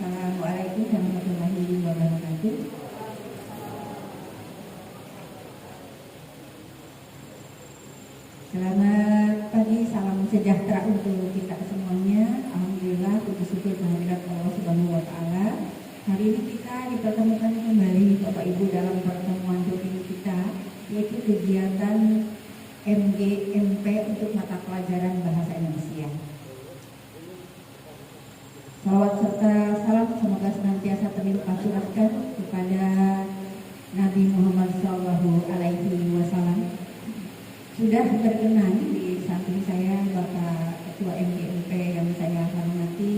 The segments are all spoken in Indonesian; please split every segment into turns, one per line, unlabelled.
Assalamualaikum warahmatullahi wabarakatuh. Selamat pagi, salam sejahtera untuk kita semuanya. Alhamdulillah, puji syukur kehadirat Allah Subhanahu wa taala. Hari ini kita dipertemukan kembali Bapak Ibu dalam pertemuan rutin kita, yaitu kegiatan MGMP untuk mata pelajaran bahasa Indonesia. Salawat serta salam semoga senantiasa terlimpah curahkan kepada Nabi Muhammad SAW. Sudah berkenan di samping saya Bapak Ketua MGMP yang saya hormati,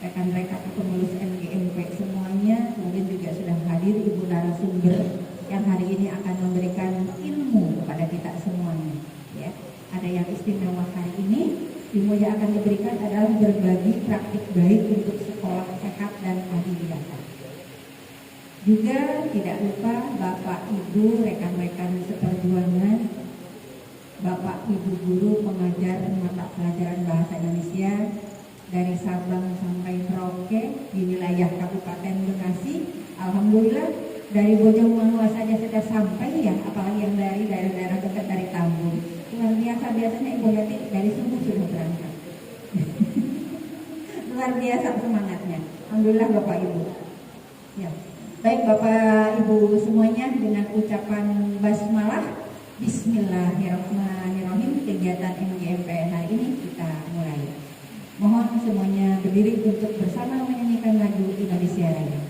rekan-rekan pengurus MGMP semuanya, kemudian juga sudah hadir Ibu narasumber yang hari ini akan memberikan ilmu kepada kita semuanya. Ya, ada yang istimewa hari ini. Ilmu yang akan diberikan adalah berbagi praktik baik untuk sekolah sehat dan adiwiyata. Juga tidak lupa Bapak Ibu, rekan-rekan seperjuangan, Bapak Ibu guru pengajar mata pelajaran bahasa Indonesia dari Sabang sampai Merauke di wilayah Kabupaten Bekasi. Alhamdulillah dari Bojongmangu saja sudah sampai ya, apalagi yang dari daerah-daerah dekat dari Tambun. Luar biasa, biasanya Ibu Yati dari subuh sudah berangkat. Luar biasa semangatnya. Alhamdulillah Bapak Ibu. Ya. Baik Bapak Ibu semuanya, dengan ucapan basmalah, Bismillahirrahmanirrahim, kegiatan MGMP hari ini kita mulai. Mohon semuanya berdiri untuk bersama menyanyikan lagu Indonesia Raya.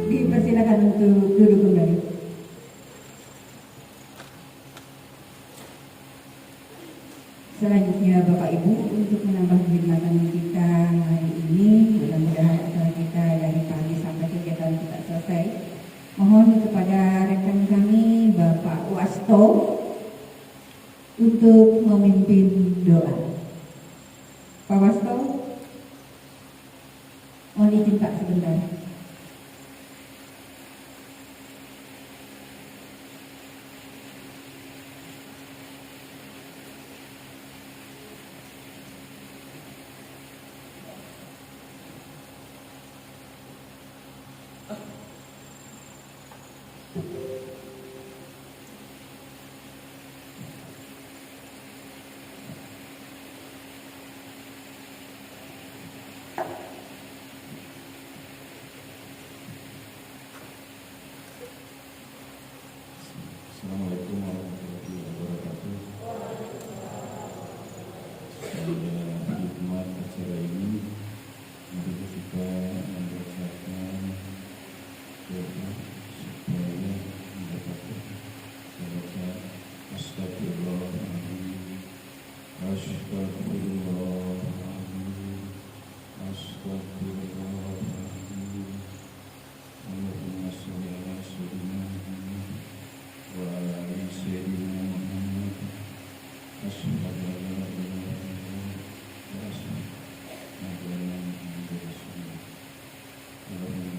Dipersilakan untuk duduk kembali. Selanjutnya Bapak Ibu, untuk menambah kenikmatan kita hari ini, mudah-mudahan acara kita dari pagi sampai kegiatan kita selesai. Mohon kepada rekan kami Bapak Wasto untuk memimpin doa. Pak Wasto, mohon izin Pak sebentar.
Assalamualaikum warahmatullahi wabarakatuh. Pada hikmat acara ini, mari kita membacakan doa supaya mendapatkan baca astagfirullahaladzim, astagfirullahaladzim, astagfirullahaladzim. Allahumma sholli ala sayyidina wa ala ali sayyidina Muhammad. Asyhadu an la ilaha illallah wa asyhadu anna Muhammadan rasulullah. Allahumma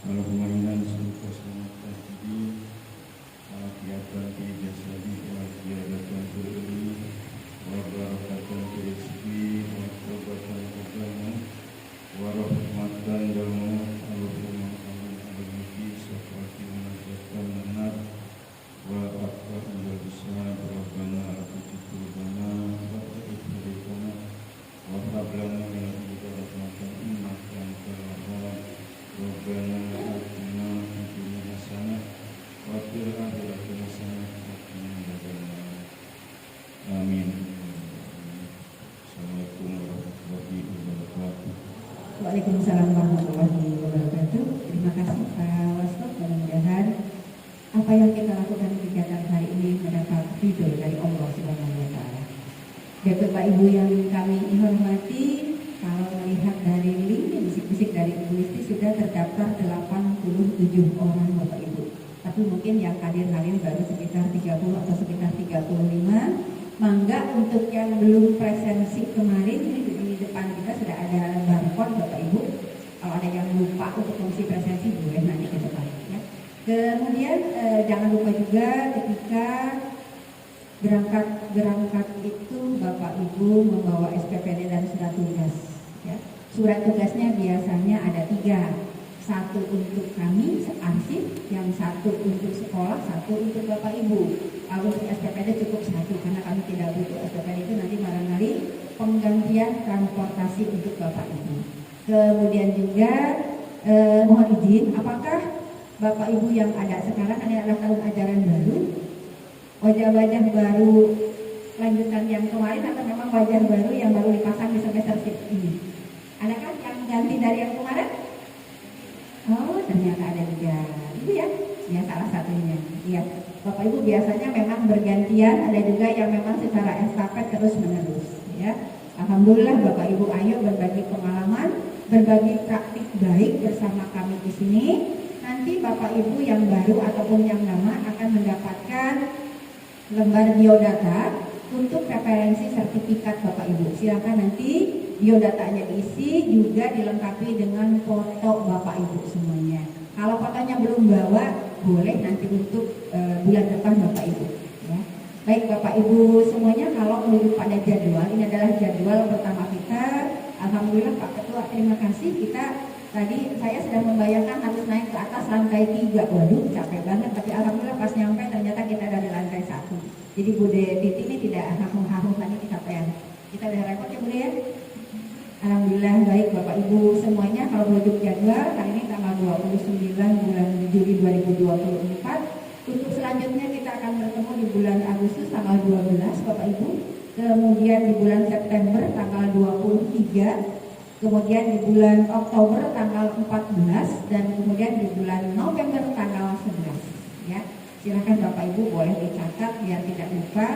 Allahumma inna nas'aluka salamatan fid din wa afiyatan fi jasadi wa ziyadatan fil ilmi wa barakatan fil rizqi wa tawbatan qabla wa rahmatan dalam Allahumma amin fi safati wa najatan minar wa aqwa ila lisan rabbana atina qulubana wa ikhrijana wa hab lana min ladunka rahmatan innaka antal wahhab. Rabbana atina fid dunya hasanah wa fil akhirati hasanah wa qina adzabannar. Amin. Assalamualaikum warahmatullahi wabarakatuh.
Waalaikumsalam warahmatullahi wabarakatuh. Terima kasih Pak Wasto. Mudah-mudahan apa yang kita lakukan di kegiatan hari ini mendapat ridho dari Allah Subhanahu wa taala. Bapak Ibu yang kami hormati, kalau melihat dari link bisik-bisik dari Ibu Listi sudah terdaftar 87 orang Bapak Ibu. Tapi mungkin yang hadir hari ini baru sekitar 30 atau sekitar 35. Mangga untuk yang belum presensi kemarin, ini di depan kita sudah ada barcode Bapak Ibu. Kalau ada yang lupa untuk mengisi presensi boleh nanti ke depan ya. Kemudian jangan lupa juga ketika berangkat itu Bapak Ibu membawa SPPD dan surat tugas ya. Surat tugasnya biasanya ada 3. Satu untuk kami arsip, yang satu untuk sekolah, satu untuk Bapak Ibu. Kalau untuk SPPD cukup 1 karena kami tidak butuh SPPD itu nanti barangkali penggantian transportasi untuk Bapak Ibu. Kemudian juga mohon izin, apakah Bapak Ibu yang ada sekarang adalah tahun ajaran baru, wajah-wajah baru lanjutan yang kemarin atau memang wajah baru yang baru dipasang di semester ini? Adakah yang ganti dari yang kemarin? Oh, ternyata ada juga. Itu ya salah satunya. Iya, Bapak Ibu biasanya memang bergantian, ada juga yang memang secara estafet terus menerus. Ya, alhamdulillah Bapak Ibu ayo berbagi pengalaman, berbagi praktik baik bersama kami di sini. Nanti Bapak Ibu yang baru ataupun yang lama akan mendapatkan lembar biodata untuk referensi sertifikat Bapak Ibu. Silakan nanti biodatanya diisi, juga dilengkapi dengan foto Bapak Ibu semuanya. Kalau fotonya belum bawa, boleh nanti untuk bulan depan Bapak Ibu ya. Baik Bapak Ibu semuanya, kalau menuju pada jadwal, ini adalah jadwal pertama kita. Alhamdulillah Pak Ketua, terima kasih. Kita tadi saya sudah membayangkan harus naik ke atas lantai 3. Waduh, capek banget, tapi alhamdulillah pas nyampe ternyata kita ada di lantai 1. Jadi Bude Titi ini tidak harum-harum lagi kecapean. Kita udah repot ya Bude ya. Alhamdulillah baik Bapak Ibu semuanya, kalau menuju jadwal hari ini tanggal 29 bulan Juli 2024. Untuk selanjutnya kita akan bertemu di bulan Agustus tanggal 12 Bapak Ibu. Kemudian di bulan September tanggal 23 kemudian di bulan Oktober tanggal 14, dan kemudian di bulan November tanggal 11. Ya, silakan Bapak Ibu boleh dicatat biar tidak lupa.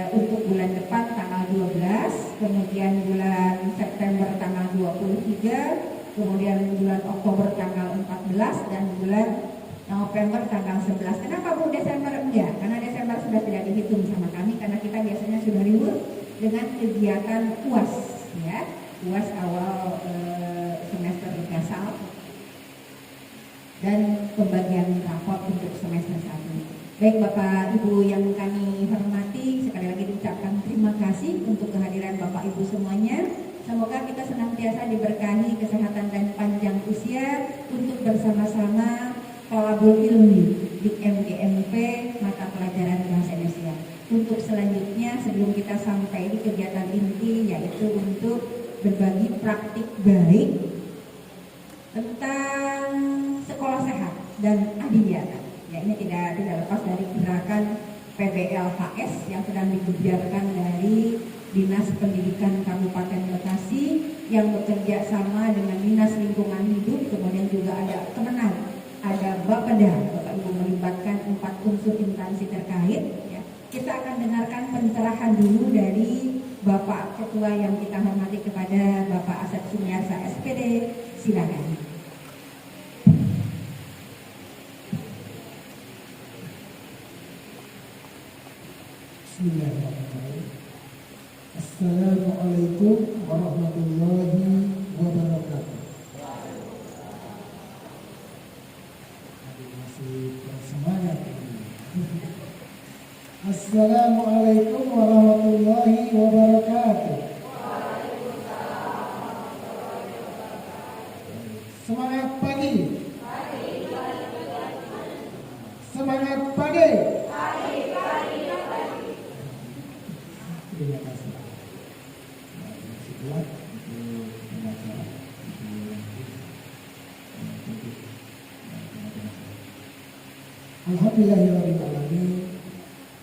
Untuk bulan depan tanggal 12, kemudian bulan September tanggal 23, kemudian bulan Oktober tanggal 14, dan bulan November tanggal 11. Kenapa Bu Desember enggak? Karena Desember sudah tidak dihitung sama kami, karena kita biasanya sudah libur dengan kegiatan UAS, ya, UAS awal semester gasal dan pembagian raport untuk semester 1. Baik Bapak Ibu yang kami hormati, sekali lagi diucapkan terima kasih untuk kehadiran Bapak Ibu semuanya. Semoga kita senantiasa diberkahi kesehatan dan panjang usia untuk bersama-sama thalabul ilmi di MGMP mata pelajaran Bahasa Indonesia. Untuk selanjutnya sebelum kita sampai di kegiatan inti, yaitu untuk berbagi praktik baik tentang sekolah sehat dan adiwiyata. Ya, ini tidak lepas dari gerakan PBLKS yang sedang digebyarkan dari Dinas Pendidikan Kabupaten Bekasi yang bekerja sama dengan Dinas Lingkungan Hidup, kemudian juga ada Kemenag, ada Bapeda, Bapak Ibu, melibatkan 4 unsur instansi terkait. Ya. Kita akan dengarkan pencerahan dulu dari Bapak Ketua yang kita hormati kepada Bapak Asep Sumiarsa SPD. Silakan.
Bismillahirrahmanirrahim. Assalamualaikum warahmatullahi wabarakatuh. Masih semangat ini. Assalamualaikum warahmatullahi wabarakatuh. Semangat pagi. Semangat pagi. Terima kasih. Masih kuat untuk membaca Alhamdulillahirabbil alamin.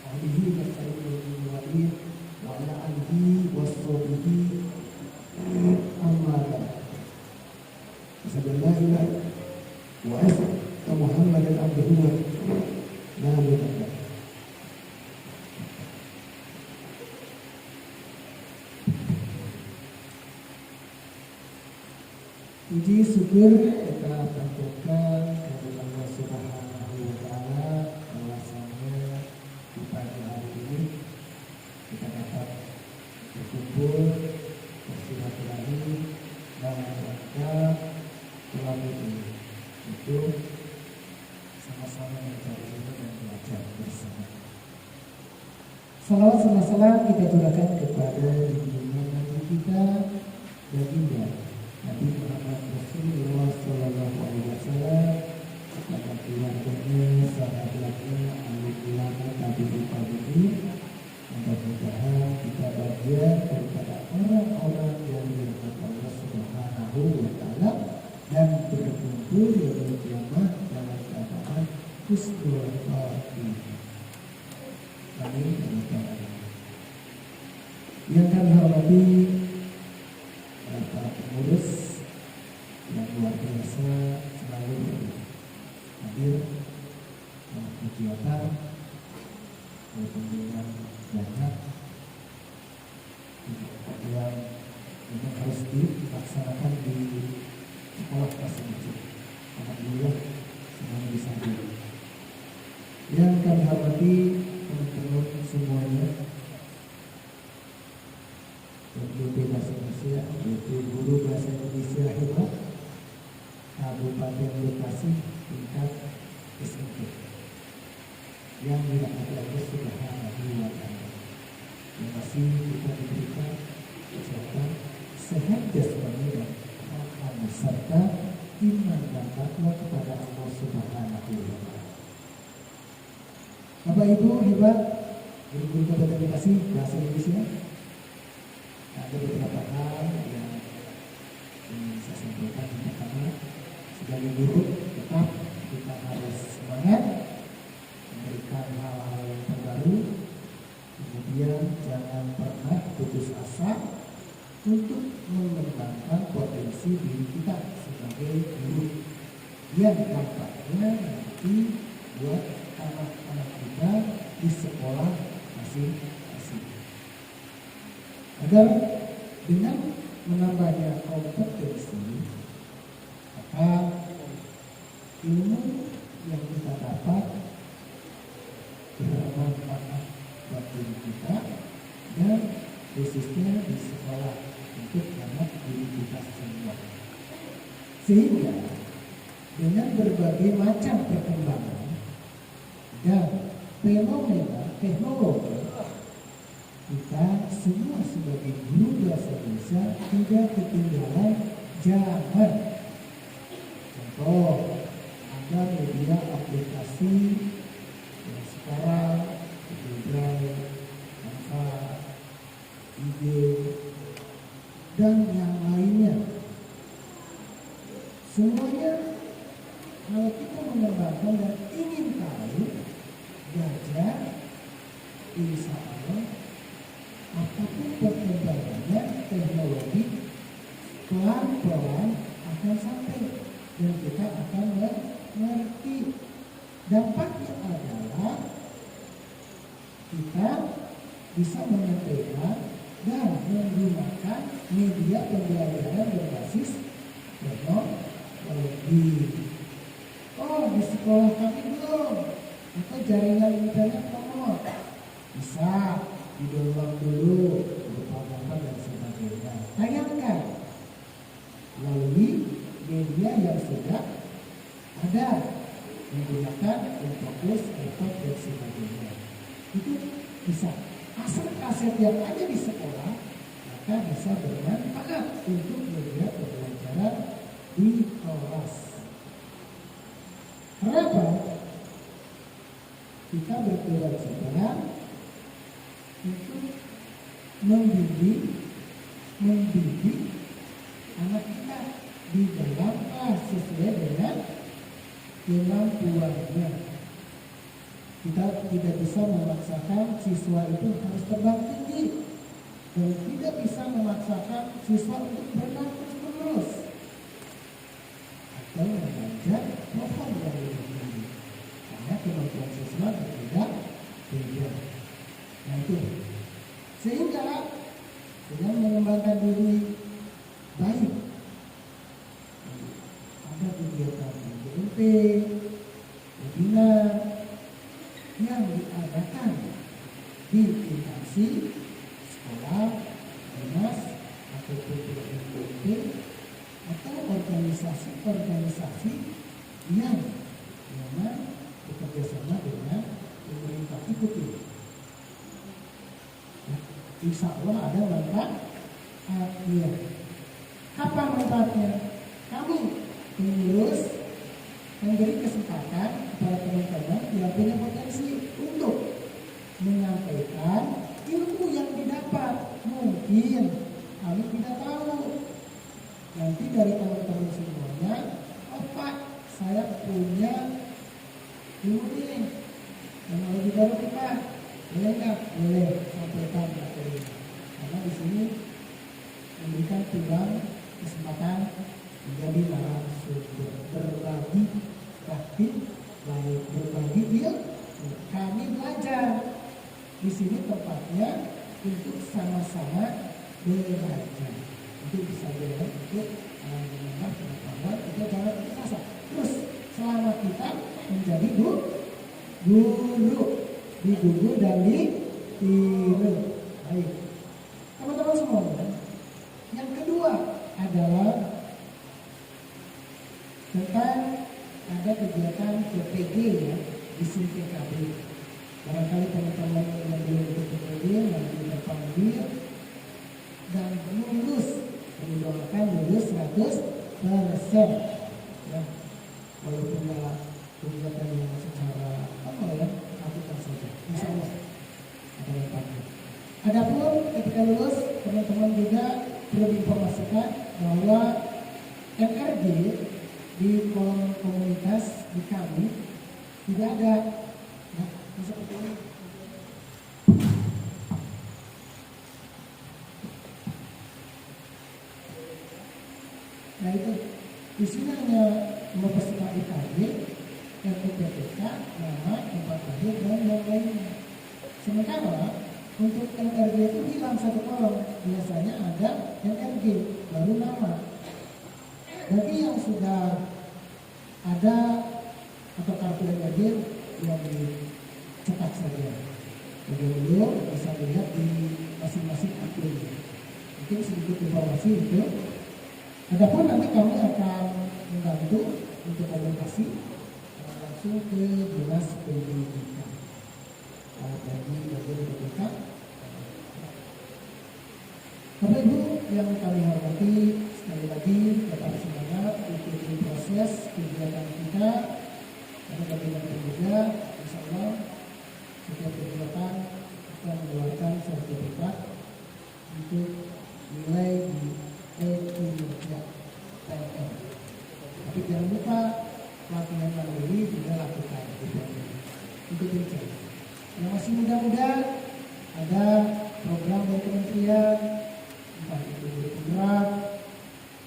Alihi wasallallahu alaihi wa ala alihi washabihi amma ba'd. Bismillah wa asma Muhammadan abduhu wa nabiyyuhu. Puji syukur kita panjatkan kepada Allah Subhanahu wa Ta'ala, bahwasanya di pagi hari ini kita dapat berkumpul bersilaturahmi dalam rangka thalabul ilmi, itu sama-sama mencari ilmu dan belajar bersama. Salawat serta salam kita curahkan kepada junjungan Nabi kita, baginda Nabi Muhammad Rasulullah Sallallahu Alaihi Wasallam, kepada keluarganya, sahabatnya, ahli ulama, tabi'in tabi'in. Mudah-mudahan kita bagian daripada orang-orang yang dirahmati Allah Subhanahu wa Ta'ala dan berkumpul di hari kiamat dalam keadaan husnul khatimah. Amin. Yang kami hormati para pengurus yang luar biasa selalu hadir dalam kegiatan walaupun dengan banyak yang memang harus dilaksanakan di sekolah masing-masing. Alhamdulillah semuanya bisa hadir. Yang kami hormati teman-teman semuanya, BPD Bahasa Indonesia, BPD Guru Bahasa Indonesia Hebat Kabupaten Bekasi tingkat SMP yang dirahmati Allah Subhanahu wa Ta'ala, yang masih kita diberikan kesehatan, sehat jasmani dan rohani serta iman dan takwa kepada Allah Subhanahu wa Ta'ala. Bapak Ibu hebat, guru-guru Kabupaten Bekasi Bahasa Indonesia, ada beberapa hal yang ingin saya sampaikan. Yang pertama, sebagai guru tetap kita harus semangat memberikan hal-hal yang terbaru. Kemudian jangan pernah putus asa untuk mengembangkan kompetensi diri kita sebagai guru yang dampaknya nanti buat anak-anak kita di sekolah masing-masing. Agar dengan menambahnya kompetensi, maka ilmu yang kita dapat bermanfaat buat diri kita dan khususnya di sekolah untuk anak didik kita semua. Sehingga dengan berbagai macam perkembangan dan fenomena teknologi, kita semua sebagai guru bahasa Indonesia tidak ketinggalan zaman. Contoh, ada media aplikasi yang sekarang Google Drive, Canva, IG, dan yang lainnya. Semuanya kalau kita mengembangkan dan ingin tahu, belajar, insya Allah apapun perkembangannya teknologi pelan-pelan akan sampai dan kita akan mengerti. Dampaknya adalah kita bisa menyampaikan dan menggunakan media pembelajaran berbasis teknologi. Oh, di sekolah kami belum, atau jaringan internet lemot, bisa di-download dulu berupa gambar dan sebagainya. Tayangkan melalui media yang sudah ada menggunakan fokus, laptop dan sebagainya. Itu bisa. Asal kaset yang ada di sekolah maka bisa bermanfaat untuk media pembelajaran di kelas. Kenapa? Kita berkewajiban untuk mendidik anak kita di dalam kelas sesuai dengan kemampuannya. Kita tidak bisa memaksakan siswa itu harus terbang tinggi dan tidak bisa memaksakan siswa untuk berenang terus-menerus atau memanjat pohon yang lebih tinggi karena kemampuan siswa berbeda. Nah itu sehingga dengan mengembangkan diri baik ada kegiatan BMP, webinar yang diadakan di instansi sekolah, dinas, ataupun BMP atau organisasi-organisasi yang memang bekerja sama dengan pemerintah ikuti. Nah, insya Allah ada manfaatnya. Apa manfaatnya? Kami pengurus memberi kesempatan kepada teman-teman yang punya potensi untuk menyampaikan ilmu yang didapat. Mungkin kami tidak tahu. Nanti dari teman-teman semuanya, oh Pak, saya punya ilmu ini. Teknologi baru nih Pak, boleh nggak? Boleh, sampaikan materi. Karena di sini memberikan peluang kesempatan menjadi narasumber, berbagi praktik, baik berbagi ilmu. Kami belajar di sini tempatnya untuk sama-sama belajar, untuk bisa belajar, untuk menambah pengetahuan, kita jangan terasa. Terus selama kita menjadi guru, digugu dan ditiru. Baik, teman-teman semuanya. Yang kedua adalah tentang ada kegiatan PPG ya di SIMPKB. Barangkali teman-teman yang belum ikut PPG nanti terpanggil dan lulus, mendoakan lulus 100%. Ya, walaupun kegiatan yang secara lakukan saja, insya Allah ada manfaatnya. Adapun ketika lulus, teman-teman juga perlu diinformasikan bahwa MRG di kolom komunitas di kami tidak ada. Nah, seperti ini. Nah itu isinya hanya mempersingkat IKG, RUPPK, nama, tempat lahir, dan yang lainnya. Sementara untuk NRG itu hilang satu kolom, biasanya ada NRG baru nama. Bagi yang sudah ada atau kartu NRG yang dicetak saja. Bagi belum bisa lihat di masing-masing akun. Mungkin sedikit informasi itu. Adapun nanti kami akan membantu untuk komunikasi langsung ke dinas pendidikan. Bagi bagian pendidikan. Bapak Ibu yang kami hormati, sekali lagi tetap semangat ikuti proses kegiatan kita. Karena bagaimanapun juga, insya Allah setiap kegiatan akan mengeluarkan sertifikat untuk nilai di E-Kinerja PNM. Tapi jangan lupa pelatihan mandiri juga lakukan untuk itu. Yang masih muda-muda ada program dari kementerian, entah itu guru penggerak,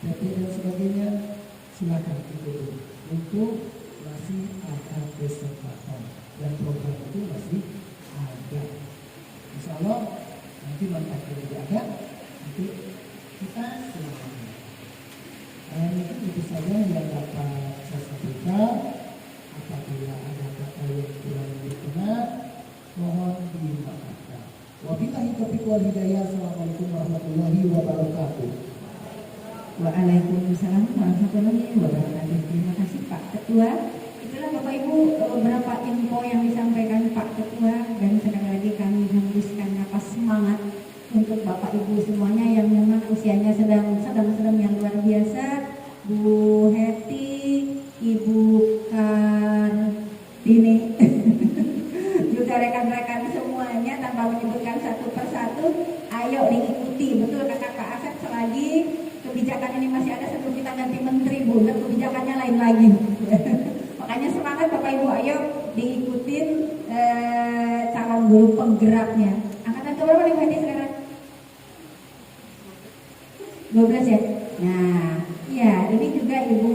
PP dan sebagainya, silakan ikuti. Untuk masih ada kesempatan dan program itu masih ada. Insya Allah nanti manfaatnya juga ada untuk kita semuanya. Dan itu saja yang dapat saya sampaikan. Apabila ada kata yang kurang berkenan, mohon dimaafkan. Wabillahi taufiq wal hidayah. Assalamualaikum warahmatullahi wabarakatuh.
Waalaikumsalam warahmatullahi wabarakatuh. Terima kasih Pak Ketua. Itulah Bapak Ibu beberapa info yang disampaikan Pak Ketua, dan sekali lagi kami hembuskan napas semangat untuk Bapak Ibu semuanya yang memang usianya sedang yang luar biasa. Bu Heti, Ibu Kartini, juga rekan-rekan semuanya tanpa menyebutkan satu persatu, ayo diikuti. Betul kata Pak Asep, selagi kebijakan ini masih ada sebelum kita ganti menteri, Bu, dan kebijakannya lain lagi. Makanya semangat Bapak Ibu, ayo diikutin calon guru penggeraknya. Angkatan keberapa nih Bu Heti sekarang? 12 ya? Nah, ya ini juga Ibu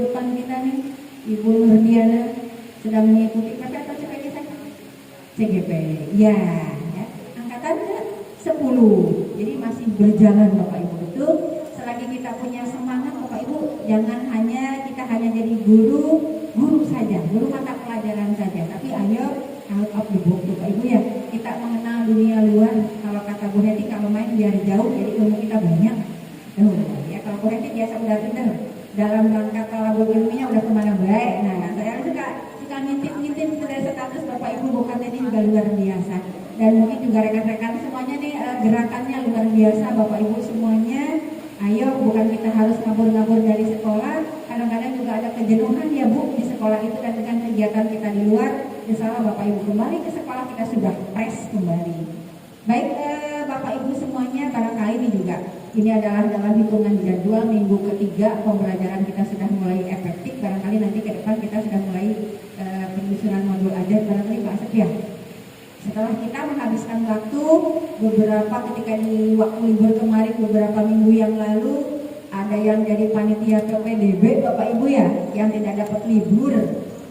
depan kita nih, Ibu Nurdiana sedang mengikuti KP atau CPG saya? CGP, ya, angkatan 10. Jadi masih berjalan Bapak Ibu. Betul, selagi kita punya semangat Bapak Ibu, jangan kita hanya jadi guru saja, guru mata pelajaran saja, tapi ayo out of the box Bapak Ibu ya. Kita mengenal dunia luar. Kalau kata Bu Heti, kalau main biar jauh, jadi ilmu kita banyak. Ya kalau Bu Heti biasa udah pinter dalam rangka talabul ilminya udah kemana baik. Nah, saya suka ngintip dari status Bapak Ibu, bukan ini juga luar biasa. Dan mungkin juga rekan-rekan semuanya nih gerakannya luar biasa Bapak Ibu semuanya. Ayo, bukan kita harus ngabur-ngabur dari sekolah. Kadang-kadang juga ada kejenuhan ya Bu di sekolah itu, dan dengan kegiatan kita di luar, insya Allah Bapak Ibu kembali ke sekolah kita sudah fresh kembali. Baik Bapak Ibu semuanya, barangkali ini juga ini adalah dalam hitungan jadwal minggu ketiga pembelajaran kita sudah mulai efektif. Barangkali nanti ke depan kita sudah mulai penyusunan modul ajar, barangkali Pak Asep ya. Setelah kita menghabiskan waktu beberapa ketika di waktu libur kemarin, beberapa minggu yang lalu, ada yang jadi panitia PPDB Bapak Ibu ya, yang tidak dapat libur.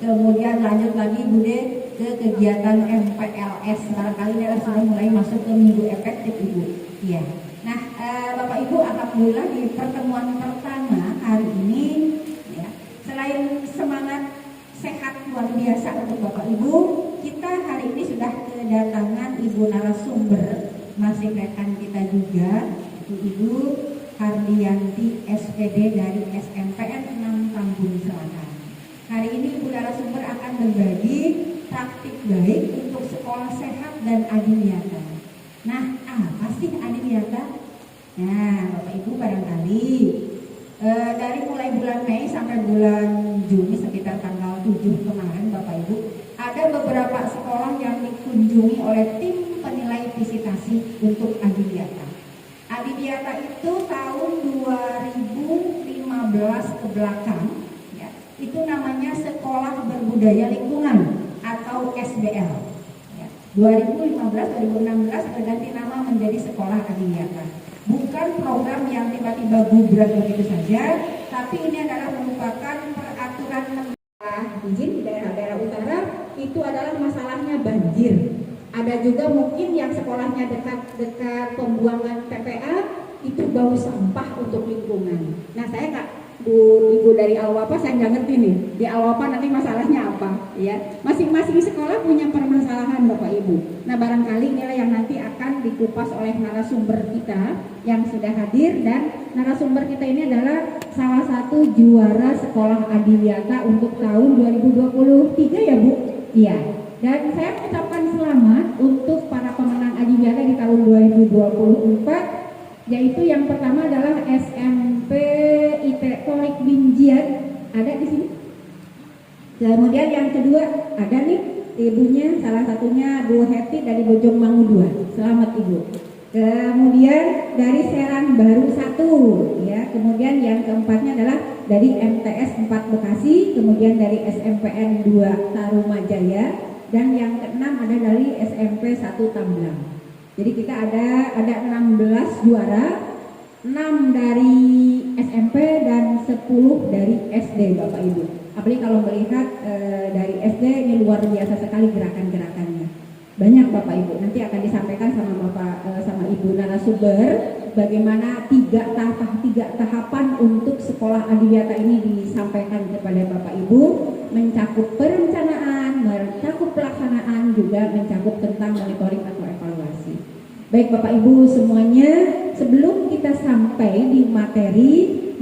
Kemudian lanjut lagi Bude ke kegiatan MPLS. Barangkali ini sudah mulai masuk ke minggu efektif Ibu. Iya. Nah, Bapak Ibu, alhamdulillah di pertemuan pertama hari ini, ya, selain semangat sehat luar biasa untuk Bapak Ibu, kita hari ini sudah kedatangan Ibu narasumber, masih rekan kita juga, Ibu Hardianti SPD dari SMPN 6 Tambun Selatan. Hari ini Ibu narasumber akan berbagi praktik baik untuk sekolah sehat dan adiwiyata. Nah, apa sih adiwiyata? Nah, Bapak Ibu barangkali dari mulai bulan Mei sampai bulan Juni sekitar tanggal 7 kemarin Bapak Ibu, ada beberapa sekolah yang dikunjungi oleh tim penilai visitasi untuk adiwiyata. Adiwiyata itu tahun 2015 ke belakang, ya, itu namanya Sekolah Berbudaya Lingkungan atau SBL. 2015-2016 berganti nama menjadi Sekolah Adiwiyata. Bukan program yang tiba-tiba gubrak begitu saja, tapi ini adalah merupakan peraturan izin di daerah-daerah utara. Itu adalah masalahnya banjir. Ada juga mungkin yang sekolahnya dekat pembuangan TPA, itu bau sampah untuk lingkungan. Nah, saya Kak Ibu dari Alwapa, saya nggak ngerti nih di Alwapa nanti masalahnya apa, ya. Masing-masing sekolah punya permasalahan Bapak Ibu. Nah, barangkali inilah yang nanti akan dikupas oleh narasumber kita yang sudah hadir, dan narasumber kita ini adalah salah satu juara sekolah adiwiyata untuk tahun 2023 ya Bu? Iya. Dan saya mengucapkan selamat untuk para pemenang adiwiyata di tahun 2024, yaitu yang pertama adalah SMP IT Polik Binjian, ada di sini. Kemudian yang kedua ada nih ibunya, salah satunya Bu Heti dari Bojong Mangu 2. Selamat Ibu. Kemudian dari Serang Baru 1 ya. Kemudian yang keempatnya adalah dari MTS 4 Bekasi, kemudian dari SMPN 2 Tarumajaya, dan yang keenam ada dari SMP 1 Tamblang. Jadi kita ada 16 juara, 6 dari SMP dan 10 dari SD Bapak Ibu. Apalagi kalau melihat dari SD ini luar biasa sekali gerakan-gerakannya. Banyak Bapak Ibu, nanti akan disampaikan sama sama Ibu narasumber bagaimana tiga tahapan untuk sekolah adiwiyata ini disampaikan kepada Bapak Ibu, mencakup perencanaan, mencakup pelaksanaan, juga mencakup tentang monitoring atau evaluasi. Baik Bapak Ibu semuanya, sebelum kita sampai di materi,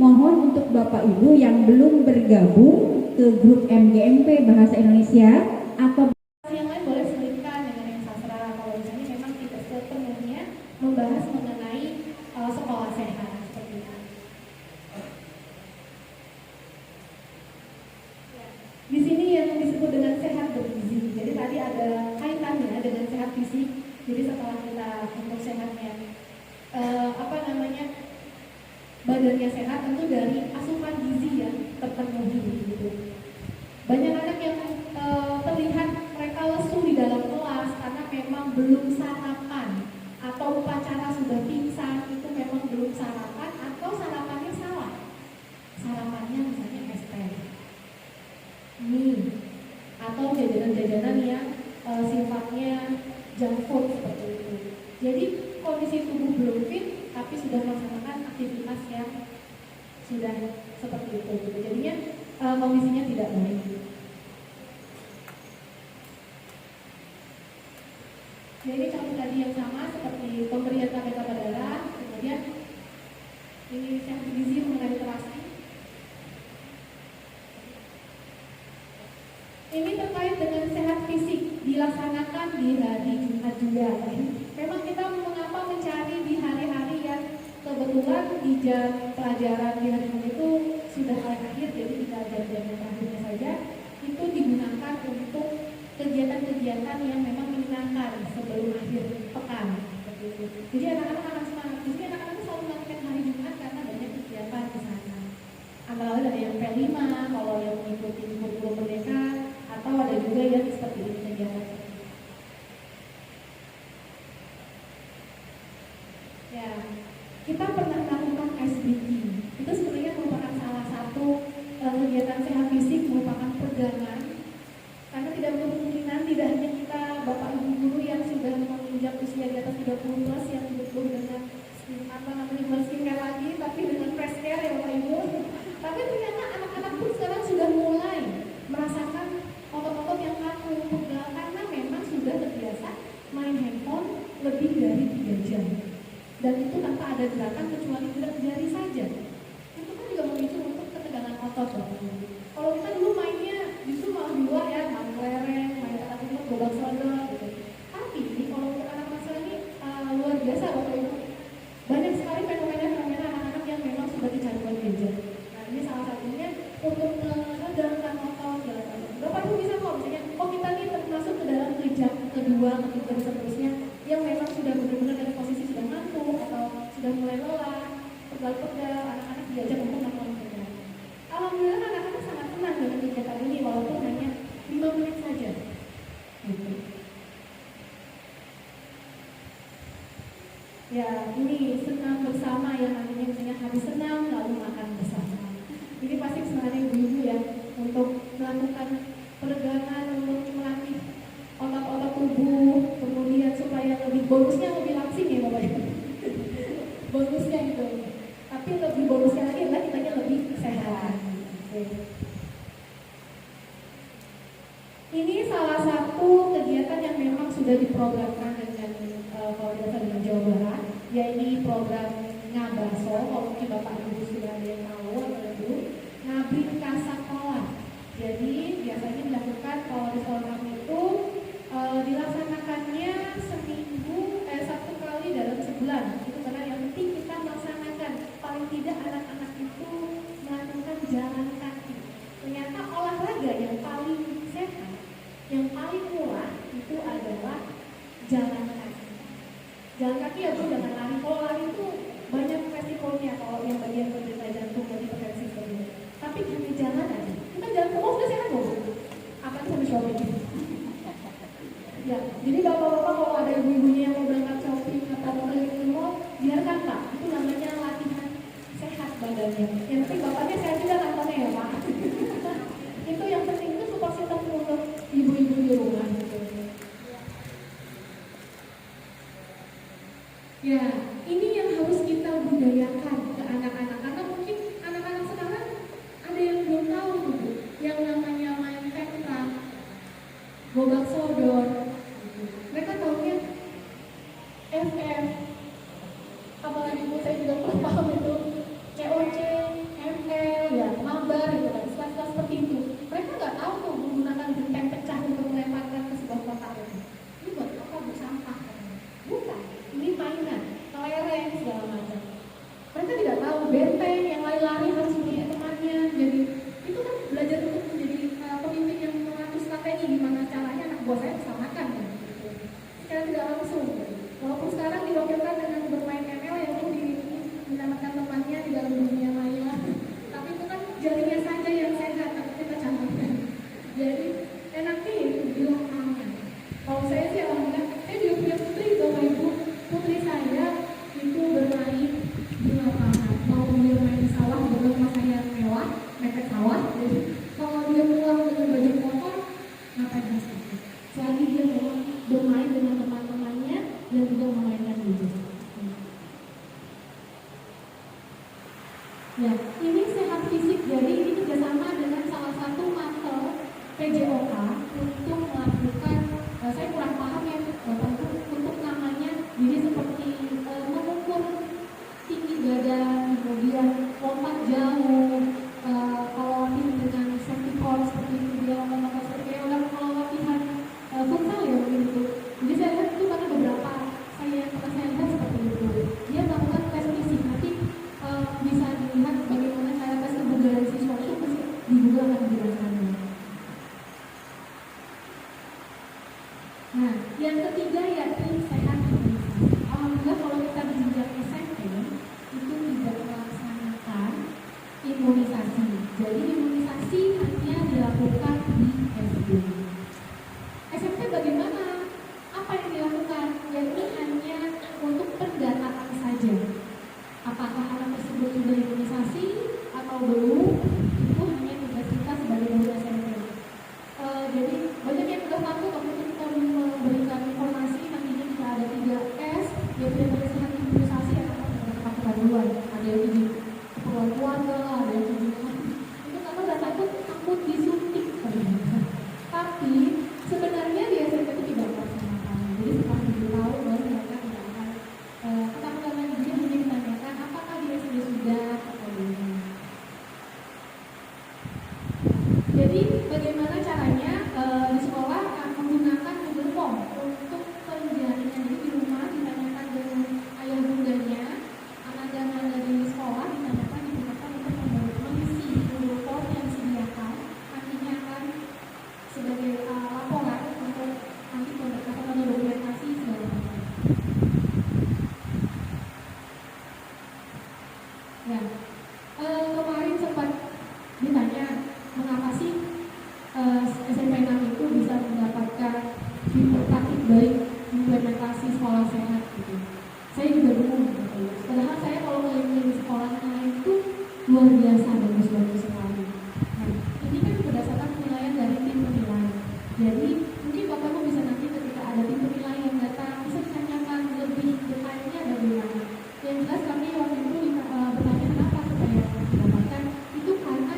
mohon untuk Bapak Ibu yang belum bergabung ke grup MGMP Bahasa Indonesia atau
yang lain boleh selipkan dengan yang sastra kalau misalnya memang tidak sepenuhnya membahas mengenai sekolah sehat seperti itu. Di sini yang disebut dengan sehat bergizi. Jadi tadi ada kaitannya dengan sehat fisik. Jadi setelah kita untuk sehatnya badannya sehat, tentu dari asupan gizi yang terpenuhi gitu. Banyak anak yang terlihat mereka lesu di dalam kelas karena memang belum sarapan, atau upacara sudah pingsan, itu memang belum sarapan, atau sarapannya salah. Sarapannya misalnya es teh, mie, atau jajanan-jajanan yang sifatnya junk food seperti itu. Jadi kondisi tubuh belum fit, tapi sudah melaksanakan aktivitas yang sudah seperti itu. Jadinya kondisinya tidak baik. Jadi contoh tadi yang sama seperti pemberian tablet darah, kemudian ini sehat gizi mengenai terasi. Ini terkait dengan sehat fisik dilaksanakan di hari Jumat juga. Memang kita mengapa mencari di hari-hari yang kebetulan di jam pelajaran di hari itu sudah akhir, jadi kita jam-jam terakhirnya saja itu digunakan untuk kegiatan-kegiatan yang memang menyenangkan sebelum akhir pekan. Jadi anak-anak akan semangat. Jadi anak-anak selalu melakukan hari Jumat karena banyak kegiatan di sana. Antara lain ada yang P5 kalau yang mengikuti kurikulum merdeka, atau ada juga yang seperti ini kegiatan. Ya, kita pernah melakukan SBT. Itu sebenarnya merupakan salah satu kegiatan sehat fisik, merupakan pegangan. Karena tidak kemungkinan tidak hanya kita Bapak Ibu guru yang sudah menginjak usia di atas 30 plus yang butuh dengan skincare lagi, tapi dengan fresh care ya Bapak Ibu. Tapi ternyata anak-anak pun sekarang sudah mulai merasakan otot-otot yang kaku, pegal, karena memang sudah terbiasa main handphone lebih dari 3 jam. Dan itu tanpa ada gerakan kecuali gerak jari saja. Itu kan juga memicu untuk ketegangan otot Bapak Ibu. Kalau kita dulu mainnya justru malah di luar ya, main kelereng, main kata timur, gobak sodor gitu. Tapi kalau untuk anak-anak sekarang ini luar biasa Bapak Ibu. Banyak sekali fenomena-fenomena anak-anak yang memang sudah kecanduan gadget. Nah ini salah satunya untuk meregangkan otot, jalan. Bapak Ibu bisa kok misalnya, kita nih termasuk ke dalam jam kedua, ketiga, dan seterusnya yang memang sudah benar-benar dari posisi sudah ngantuk atau sudah mulai lelah, pegal-pegal, anak-anak diajak untuk melakukan kegiatan. Alhamdulillah anak-anak sangat senang dengan kegiatan ini walaupun hanya 5 menit saja. Gitu. Ya, ini senang bersama penting bapaknya sehat juga kantornya ya Pak. Itu yang penting, itu support system untuk ibu-ibu di rumah gitu. Ya, ini yang harus kita budayakan ke anak-anak, karena mungkin anak-anak sekarang ada yang belum tahu gitu, yang namanya main petak, gobak sodor, gitu. Mereka taunya FF, apalagi ibu saya juga kurang paham itu, COC, ML, ya mabar gitu kan, istilah-istilah seperti itu. Mereka nggak tahu tuh menggunakan genteng pecah untuk melemparkan ke sebuah kotak itu. Ini buat apa? Buat sampah kan? Bukan, ini mainan, kelereng segala macam. Mereka tidak tahu benteng yang lari-lari harus punya temannya. Jadi itu kan belajar untuk menjadi pemimpin yang mengatur strategi gimana caranya anak buah saya bisa makan kan? Gitu. Secara tidak langsung. Gitu. Walaupun sekarang diwakilkan dengan bermain ML yang untuk menyelamatkan temannya di dalam dunia maya, tapi itu kan jarinya saja yang sehat, tapi kita cantikkan. Jadi enaknya itu di lapangan. Kalau saya sih alhamdulillah, saya juga punya putri Bapak Ibu. Putri saya itu bermain di lapangan. Mau dia main di sawah, dengan rumah saya mewah, mepet sawah. Jadi kalau dia pulang dengan baju kotor, ngapain harus itu? Selagi dia memang bermain dengan teman-temannya dan juga memainkan gadget. Ya, ini sehat fisik. Jadi ini kerjasama dengan salah satu marker PJOK untuk melakukan, saya kurang paham ya Bapak Ibu, untuk namanya, jadi seperti mengukur tinggi badan, kemudian lompat jauh, kalau dengan safety core seperti itu, dia lompat seperti kayak kalau latihan futsal ya begitu. Jadi saya lihat itu karena beberapa saya lihat seperti itu. Dia melakukan tes fisik, nanti bisa dilihat bagaimana cara tes kebugaran siswa itu pasti di Google akan dijelaskannya. Nah, yang ketiga ya tim sehat imunisasi. Alhamdulillah kalau kita di jenjang SMP itu tidak melaksanakan imunisasi. Jadi imunisasi hanya dilakukan di SD. SMP bagaimana? Apa yang dilakukan? Ya ini hanya untuk pendataan saja. Apakah anak tersebut sudah imunisasi atau belum? Itu hanya tugas kita sebagai guru SMP. Jadi banyak yang sudah tahu waktu itu kita memberikan informasi nantinya jika ada 3S, yaitu pemeriksaan imunisasi atau ketakutan duluan. Ada yang uji keperluan keluarga, ada yang uji itu karena udah takut disuntik. Tapi sebenarnya di SMP itu tidak melaksanakan. Jadi setelah 7 tahun baru mereka tidak akan ketakutan lagi. Dia hanya ditanyakan apakah di SD sudah atau belum. Jadi bagaimana caranya di sekolah menggunakan Google Form untuk penjaringan. Jadi di rumah ditanyakan dengan ayah bundanya, anak dan anak di sekolah ditanyakan untuk mengisi Google Form yang disediakan. Nantinya akan sebagai laporan untuk nanti pendekatan dokumentasi segala macam. Ya, kemarin sempat ditanya mengapa sih SMP 6 itu bisa mendapatkan implementatif baik implementasi sekolah sehat gitu. Saya juga bingung gitu. Padahal saya kalau ngelihat sekolah lain itu luar biasa bagus-bagus sekali. Nah, ini kan berdasarkan penilaian dari tim penilai. Jadi mungkin Bapak Ibu bisa nanti ketika ada tim penilai yang datang bisa ditanyakan lebih detailnya bagaimana. Yang jelas kami waktu itu bertanya kenapa supaya mendapatkan itu karena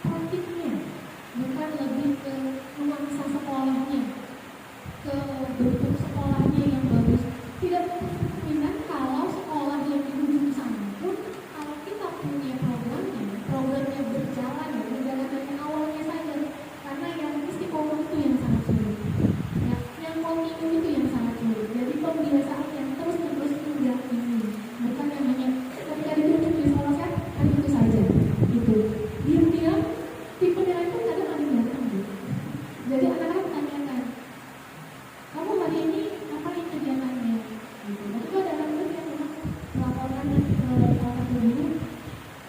profitnya, bukan lebih ke nuansa sekolahnya, ke bentuk sekolahnya yang bagus. Tidak kemungkinan kalau sekolah yang di ujung sana pun kalau kita punya programnya berjalan ya, berjalan dari awalnya saja. Karena yang istiqomah itu yang sangat sulit, ya, yang kontinu itu yang sangat sulit. Jadi pembiasaan yang terus-menerus tidak ini, bukan yang hanya ketika ditunjuk di sekolah saya hanya itu saja. Gitu. Diam-diam tim penilai pun kadang ada yang datang gitu. Jadi anak-anak tanyakan, kamu hari ini apa yang kegiatannya? Gitu. Dan itu ada anak-anak yang memang melaporkan ke salah satu guru,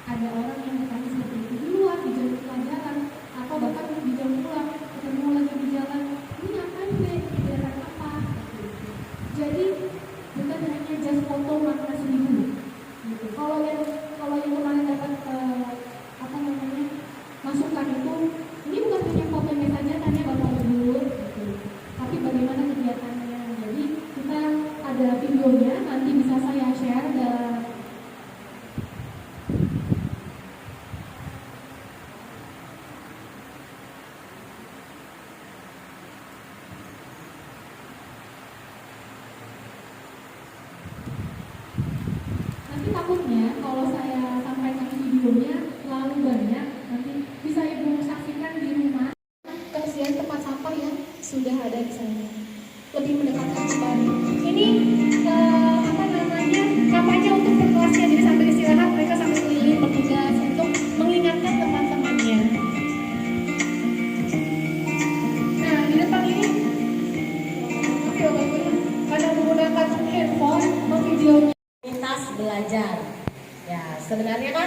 ada orang yang bertanya seperti itu di luar, di jam pelajaran, atau bahkan di jam pulang, ketemu lagi di jalan, ini ngapain deh, kegiatan apa? Gitu. Jadi bukan hanya just foto makna 1000. Gitu. Kalau yang kemarin dapat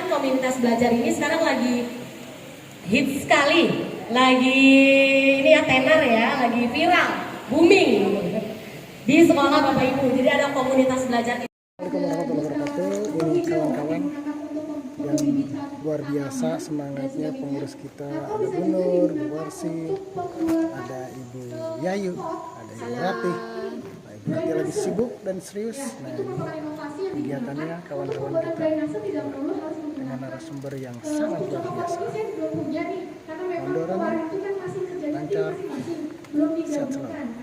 komunitas belajar ini sekarang lagi hits sekali, lagi ini ya tenar ya, lagi viral, booming di sekolah Bapak Ibu. Jadi ada komunitas belajar.
Assalamualaikum warahmatullahi wabarakatuh. Ini kawan-kawan yang luar biasa semangatnya pengurus kita, ada Bu Nur, Bu Warsi, ada Ibu Yayu, ada Ibu Ratih. Nah, Ibu Ratih lagi sibuk dan serius. Nah, ini kegiatannya kawan-kawan kita dengan narasumber yang sangat luar biasa. Mandoran lancar, sehat selalu.